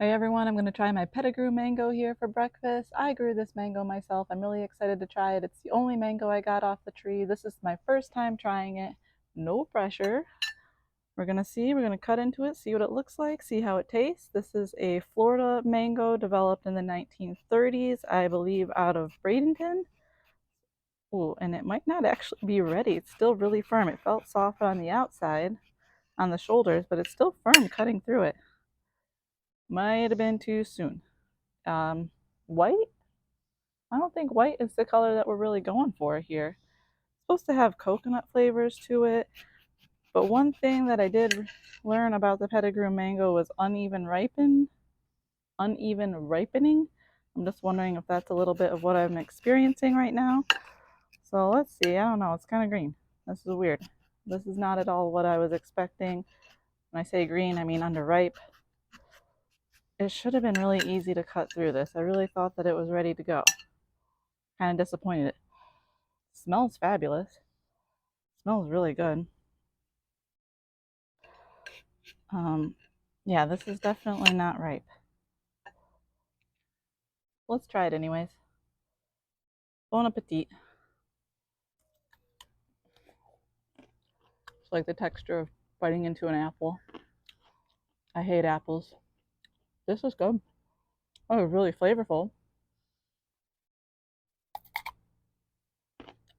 Hey everyone, I'm going to try my Pettigrew Mango here for breakfast. I grew this mango myself. I'm really excited to try it. It's the only mango I got off the tree. This is my first time trying it. No pressure. We're going to see. We're going to cut into it, see what it looks like, see how it tastes. This is a Florida mango developed in the 1930s, I believe out of Bradenton. Ooh, and it might not actually be ready. It's still really firm. It felt soft on the outside, on the shoulders, but it's still firm cutting through it. Might have been too soon. White? I don't think white is the color that we're really going for here. It's supposed to have coconut flavors to it, but one thing that I did learn about the Pettigrew Mango was uneven ripening. I'm just wondering if that's a little bit of what I'm experiencing right now. So let's see. I don't know. It's kind of green. This is weird. This is not at all what I was expecting. When I say green, I mean underripe. It should have been really easy to cut through this. I really thought that it was ready to go. Kind of disappointed. It smells fabulous. Smells really good. Yeah, this is definitely not ripe. Let's try it anyways. Bon appetit. It's like the texture of biting into an apple. I hate apples. This is good. Oh, really flavorful.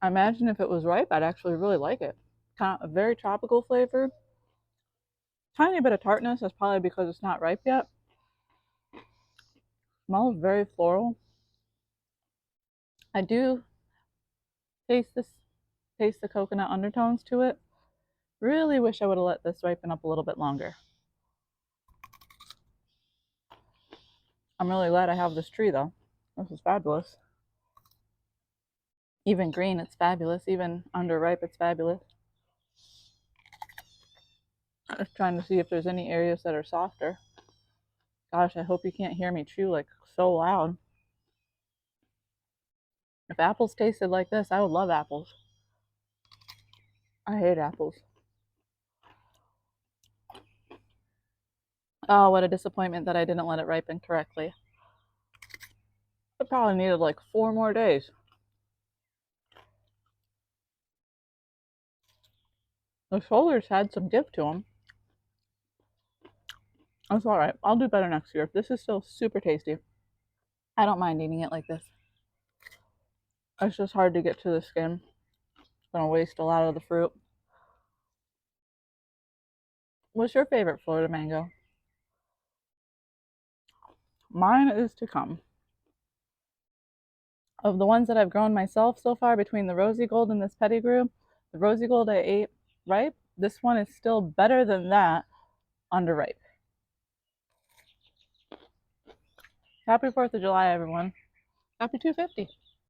I imagine if it was ripe, I'd actually really like it. Kind of a very tropical flavor. Tiny bit of tartness. That's probably because it's not ripe yet. Smells very floral. I do taste this, taste the coconut undertones to it. Really wish I would have let this ripen up a little bit longer. I'm really glad I have this tree though. This is fabulous. Even green, it's fabulous. Even underripe, it's fabulous. Just trying to see if there's any areas that are softer. Gosh, I hope you can't hear me chew like so loud. If apples tasted like this, I would love apples. I hate apples. Oh, what a disappointment that I didn't let it ripen correctly. It probably needed like 4 more days. The shoulders had some give to them. That's alright. I'll do better next year. This is still super tasty. I don't mind eating it like this. It's just hard to get to the skin. It's gonna waste a lot of the fruit. What's your favorite Florida mango? Mine is to come. Of the ones that I've grown myself so far, between the Rosy Gold and this Pettigrew, the Rosy Gold I ate ripe. This one is still better than that underripe. Happy 4th of July, everyone. Happy 250.